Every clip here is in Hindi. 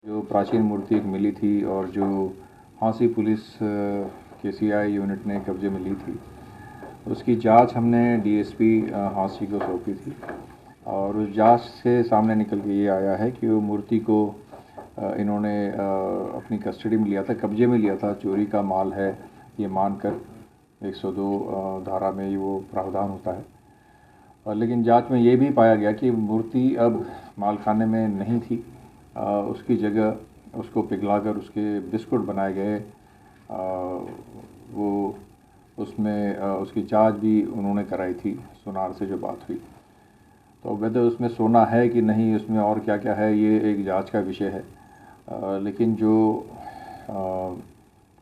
जो प्राचीन मूर्ति एक मिली थी और जो हांसी पुलिस के सीआई यूनिट ने कब्जे में ली थी, उसकी जांच हमने डीएसपी हांसी को सौंपी थी और उस जांच से सामने निकल के ये आया है कि वो मूर्ति को इन्होंने अपनी कस्टडी में लिया था, कब्जे में लिया था, चोरी का माल है ये मानकर 102 धारा में वो प्रावधान होता है। लेकिन जांच में ये भी पाया गया कि मूर्ति अब मालखाने में नहीं थी, उसकी जगह उसको पिघलाकर उसके बिस्कुट बनाए गए। वो उसमें उसकी जांच भी उन्होंने कराई थी, सुनार से जो बात हुई। तो वैसे उसमें सोना है कि नहीं, उसमें और क्या क्या है, ये एक जांच का विषय है। लेकिन जो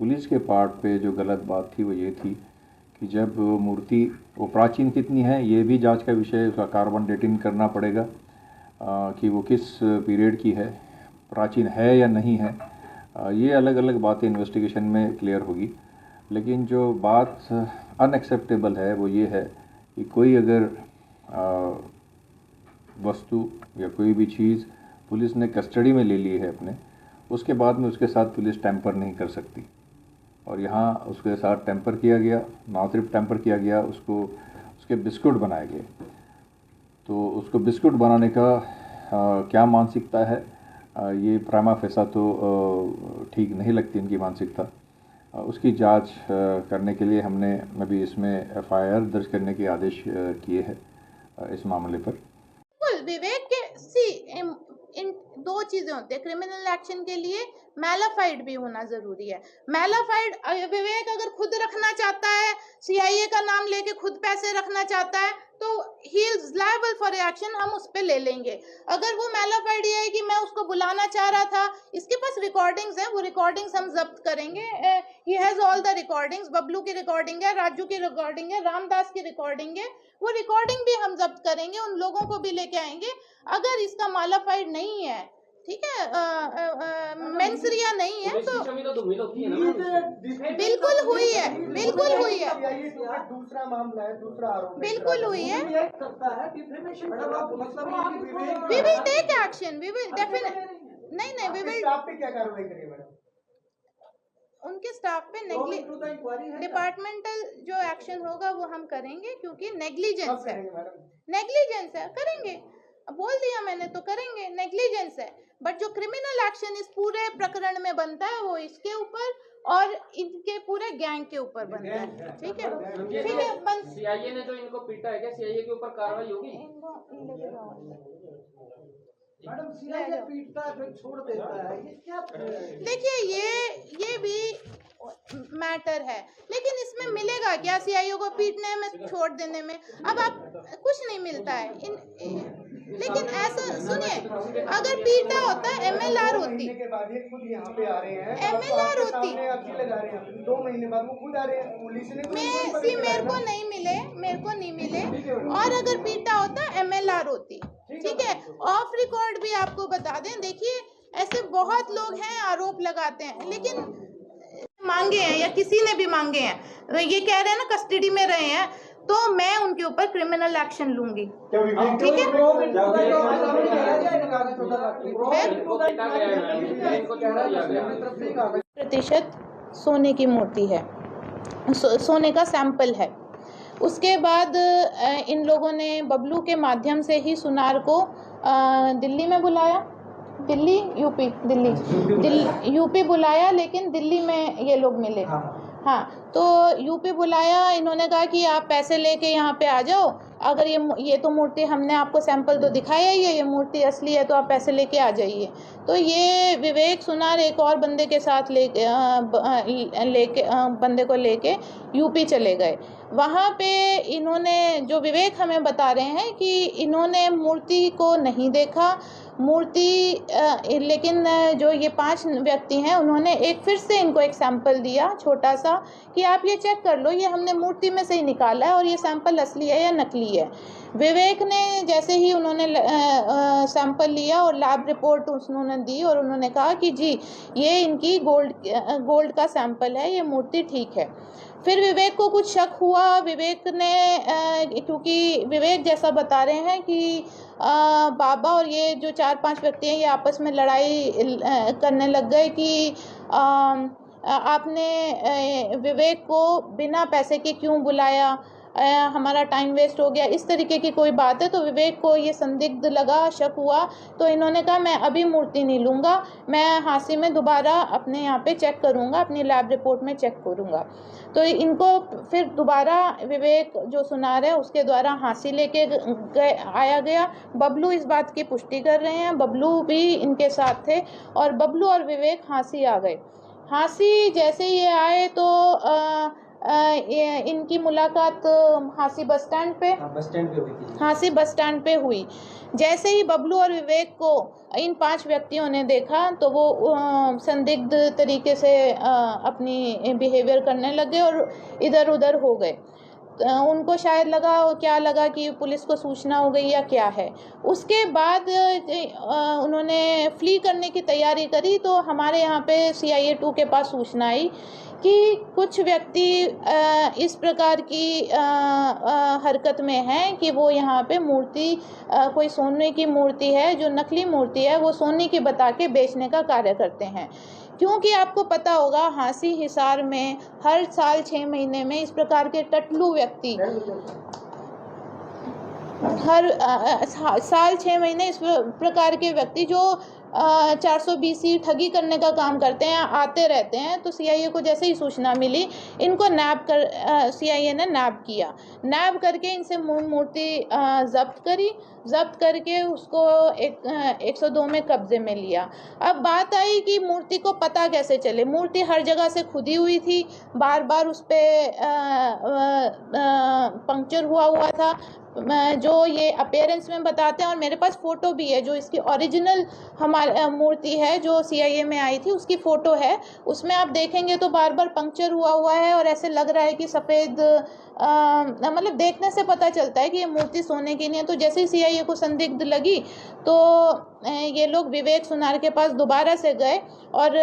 पुलिस के पार्ट पे जो गलत बात थी वो ये थी कि जब मूर्ति वो प्राचीन कितनी है ये भी जांच का विषय है, उसका कार्बन डेटिंग करना पड़ेगा कि वो किस पीरियड की है, प्राचीन है या नहीं है। ये अलग अलग बातें इन्वेस्टिगेशन में क्लियर होगी। लेकिन जो बात अनएक्सेप्टेबल है वो ये है कि कोई अगर वस्तु या कोई भी चीज़ पुलिस ने कस्टडी में ले ली है अपने, उसके बाद में उसके साथ पुलिस टैंपर नहीं कर सकती। और यहाँ उसके साथ टैंपर किया गया, ना सिर्फ टैंपर किया गया, उसके बिस्कुट बनाए गए। तो उसको बिस्कुट बनाने का क्या मानसिकता है, ये प्राइमा फेसा तो ठीक नहीं लगती इनकी मानसिकता। उसकी जांच करने के लिए हमने अभी इसमें एफआईआर दर्ज करने के आदेश किए हैं इस मामले पर। विवेक के इन दो चीजें होती है, क्रिमिनल एक्शन के लिए मैलाफाइड भी होना जरूरी है। मैलाफाइड विवेक अगर खुद रखना चाहता है, सीआईए का नाम लेके खुद पैसे रखना चाहता है, तो he is liable for action, हम उस पे ले लेंगे। अगर वो मैलाफाइड ये है कि मैं उसको बुलाना चाह रहा था, इसके पास रिकॉर्डिंग्स है, वो रिकॉर्डिंग्स हम जब्त करेंगे। He has all the recordings, Bablu की रिकॉर्डिंग है, राजू की रिकॉर्डिंग है, रामदास की रिकॉर्डिंग है, वो रिकॉर्डिंग भी हम जब्त करेंगे, उन लोगों को भी लेके आएंगे। अगर इसका मैलाफाइड नहीं है, ठीक है, मेंसरिया नहीं है, तो बिल्कुल हुई है, बिल्कुल हुई है, दूसरा मामला है, दूसरा आरोप बिल्कुल हुई है। We will take action, we will definitely, नहीं वी विल। स्टाफ पे क्या कार्रवाई करेंगे मैडम? उनके स्टाफ पे डिपार्टमेंटल जो एक्शन होगा वो हम करेंगे, क्योंकि नेग्लिजेंस है, करेंगे। बोल दिया मैंने, तो करेंगे, नेग्लिजेंस है। बट जो क्रिमिनल एक्शन इस पूरे प्रकरण में बनता है वो इसके ऊपर और इनके पूरे गैंग के ऊपर बनता है। ठीक है, सीआईए ने जो इनको पीटा है, क्या सीआईए के ऊपर कार्रवाई होगी? मैडम सीआईए पीटता है फिर छोड़ देता है, ये क्या? देखिए ये भी मैटर है, लेकिन इसमें मिलेगा क्या सीआईओ को पीटने में, छोड़ देने में? अब आप कुछ नहीं मिलता है। लेकिन ऐसा सुनिए, अगर पीटा होता एमएलआर होती, के बाद ये खुद यहाँ पे आ रहे हैं, एमएलआर होती, अकेले जा रहे हैं, 2 महीने बाद वो खुद आ रहे हैं, पुलिस ने मेरे को नहीं मिले, और अगर पीटा होता एमएलआर होती, ठीक है। ऑफ रिकॉर्ड भी आपको बता दें, देखिए ऐसे बहुत लोग हैं आरोप लगाते हैं, लेकिन मांगे हैं या किसी ने भी मांगे हैं, ये कह रहे हैं ना कस्टडी में रहे हैं, तो मैं उनके ऊपर क्रिमिनल एक्शन लूंगी, ठीक है। प्रतिशत सोने की मूर्ति है, सोने का सैंपल है। उसके बाद इन लोगों ने बबलू के माध्यम से ही सुनार को दिल्ली में बुलाया, दिल्ली यूपी बुलाया, लेकिन दिल्ली में ये लोग मिले। हाँ, तो यूपी बुलाया, इन्होंने कहा कि आप पैसे लेके यहाँ पे आ जाओ, अगर ये तो मूर्ति हमने आपको सैंपल तो दिखाया ही है, ये मूर्ति असली है, तो आप पैसे लेके आ जाइए। तो ये विवेक सुनार एक और बंदे के साथ बंदे को लेके यूपी चले गए। वहाँ पे इन्होंने, जो विवेक हमें बता रहे हैं कि इन्होंने मूर्ति को नहीं देखा, लेकिन जो ये 5 व्यक्ति हैं उन्होंने फिर से इनको एक सैंपल दिया छोटा सा कि आप ये चेक कर लो, ये हमने मूर्ति में से ही निकाला है और ये सैंपल असली है या नकली है। विवेक ने जैसे ही उन्होंने सैंपल लिया और लैब रिपोर्ट उन्होंने दी और उन्होंने कहा कि जी ये इनकी गोल्ड का सैंपल है, ये मूर्ति ठीक है। फिर विवेक को कुछ शक हुआ। विवेक ने क्योंकि विवेक जैसा बता रहे हैं कि बाबा और ये जो 4-5 व्यक्ति हैं ये आपस में लड़ाई करने लग गए कि आपने विवेक को बिना पैसे के क्यों बुलाया, हमारा टाइम वेस्ट हो गया, इस तरीके की कोई बात है। तो विवेक को ये संदिग्ध लगा, शक हुआ, तो इन्होंने कहा मैं अभी मूर्ति नहीं लूँगा, मैं हांसी में दोबारा अपने यहाँ पे चेक करूँगा, अपनी लैब रिपोर्ट में चेक करूँगा। तो इनको फिर दोबारा विवेक जो सुनार है उसके द्वारा हांसी लेके आया गया। बबलू इस बात की पुष्टि कर रहे हैं, बबलू भी इनके साथ थे और बबलू और विवेक हांसी आ गए। हांसी जैसे ये आए तो इनकी मुलाकात हांसी बस स्टैंड पे हुई थी। हांसी बस स्टैंड पे हुई। जैसे ही बबलू और विवेक को इन 5 व्यक्तियों ने देखा तो वो संदिग्ध तरीके से अपनी बिहेवियर करने लगे और इधर उधर हो गए। उनको शायद लगा कि पुलिस को सूचना हो गई या क्या है। उसके बाद उन्होंने फ्ली करने की तैयारी करी तो हमारे यहाँ पे CIA 2 के पास सूचना आई कि कुछ व्यक्ति इस प्रकार की हरकत में हैं कि वो यहाँ पे मूर्ति कोई सोने की मूर्ति है, जो नकली मूर्ति है वो सोने की बता के बेचने का कार्य करते हैं। क्योंकि आपको पता होगा हांसी हिसार में हर साल 6 महीने में इस प्रकार के टटलू व्यक्ति हर साल 6 महीने इस प्रकार के व्यक्ति जो 420 ठगी करने का काम करते हैं आते रहते हैं। तो CIA को जैसे ही सूचना मिली इनको CIA ने नैब किया। नैब करके इनसे मूर्ति जब्त करके उसको 102 में कब्जे में लिया। अब बात आई कि मूर्ति को पता कैसे चले। मूर्ति हर जगह से खुदी हुई थी, बार बार उस पर पंक्चर हुआ था जो ये अपीयरेंस में बताते हैं। और मेरे पास फ़ोटो भी है जो इसकी ओरिजिनल हमारी मूर्ति है जो CIA में आई थी, उसकी फ़ोटो है। उसमें आप देखेंगे तो बार बार पंक्चर हुआ है और ऐसे लग रहा है कि सफ़ेद मतलब देखने से पता चलता है कि ये मूर्ति सोने की नहीं है। तो जैसे ही CIA को संदिग्ध लगी तो ये लोग विवेक सुनार के पास दोबारा से गए और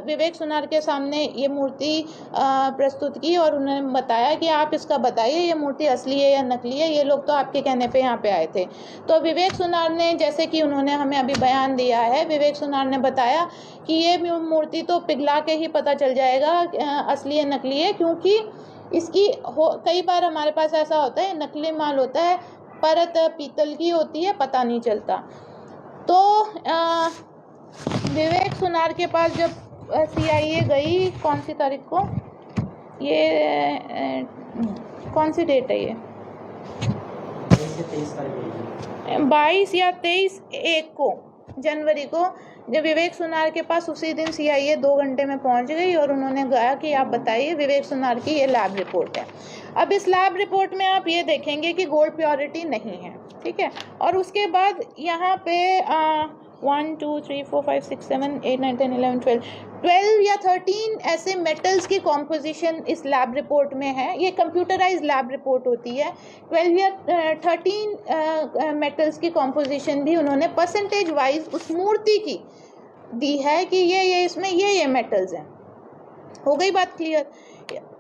विवेक सुनार के सामने ये मूर्ति प्रस्तुत की और उन्होंने बताया कि आप इसका बताइए ये मूर्ति असली है या नकली है, ये लोग तो आपके कहने पे यहाँ पे आए थे। तो विवेक सुनार ने, जैसे कि उन्होंने हमें अभी बयान दिया है, विवेक सुनार ने बताया कि ये मूर्ति तो पिघला के ही पता चल जाएगा असली है नकली है, क्योंकि इसकी कई बार हमारे पास ऐसा होता है नकली माल होता है, परत पीतल की होती है, पता नहीं चलता। तो विवेक सुनार के पास जब CIA गई, कौन सी तारीख को, ये कौन सी डेट है, ये 22 या 23 को जनवरी को जब विवेक सुनार के पास उसी दिन CIA 2 घंटे में पहुंच गई और उन्होंने कहा कि आप बताइए विवेक सुनार की ये लैब रिपोर्ट है। अब इस लैब रिपोर्ट में आप ये देखेंगे कि गोल्ड प्योरिटी नहीं है, ठीक है। और उसके बाद यहाँ पे 1 2 3 4 5 6 7 8 9 10 11 12 या 13 ऐसे मेटल्स की कॉम्पोजिशन इस लैब रिपोर्ट में है। ये कंप्यूटराइज लैब रिपोर्ट होती है। 12 या 13 मेटल्स की कॉम्पोजिशन भी उन्होंने परसेंटेज वाइज उस मूर्ति की दी है कि ये इसमें ये मेटल्स हैं। हो गई बात क्लियर।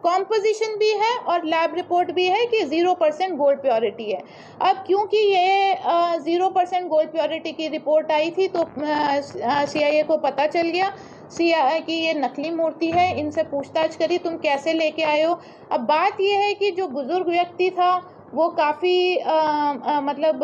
कॉम्पोजिशन भी है और लैब रिपोर्ट भी है कि 0% गोल्ड प्योरिटी है। अब क्योंकि ये 0% गोल्ड प्योरिटी की रिपोर्ट आई थी तो CIA को पता चल गया कि ये नकली मूर्ति है। इनसे पूछताछ करी, तुम कैसे लेके आए हो। अब बात ये है कि जो बुजुर्ग व्यक्ति था वो काफ़ी मतलब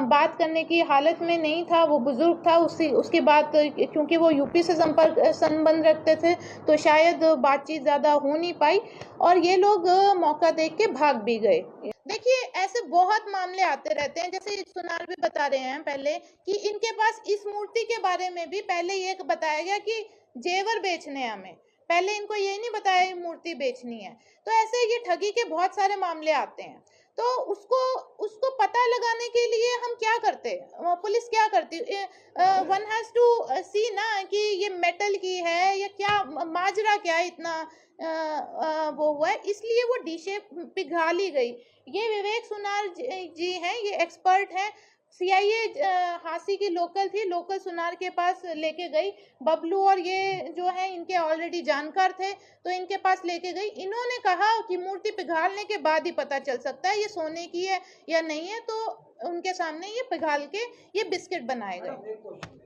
बात करने की हालत में नहीं था, वो बुजुर्ग था। उसकी बात, क्योंकि वो यूपी से संबंध रखते थे तो शायद बातचीत ज़्यादा हो नहीं पाई और ये लोग मौका देख के भाग भी गए। देखिए ऐसे बहुत मामले आते रहते हैं, जैसे सुनार भी बता रहे हैं पहले कि इनके पास इस मूर्ति के बारे में भी पहले ये बताया गया कि जेवर बेचने हमें, पहले इनको ये नहीं बताया मूर्ति बेचनी है। तो ऐसे ये ठगी के बहुत सारे मामले आते हैं। तो उसको पता लगाने के लिए हम क्या करते, पुलिस क्या करती, वन हैज टू सी ना कि ये मेटल की है या क्या माजरा क्या है, इतना वो हुआ है, इसलिए वो डी शेप पिघाल ही गई। ये विवेक सुनार जी हैं, ये एक्सपर्ट हैं, सीआईए हांसी की लोकल थी, लोकल सुनार के पास लेके गई। बबलू और ये जो है इनके ऑलरेडी जानकार थे, तो इनके पास लेके गई। इन्होंने कहा कि मूर्ति पिघालने के बाद ही पता चल सकता है ये सोने की है या नहीं है, तो उनके सामने ये पिघाल के ये बिस्किट बनाए गए। एक क्वेश्चन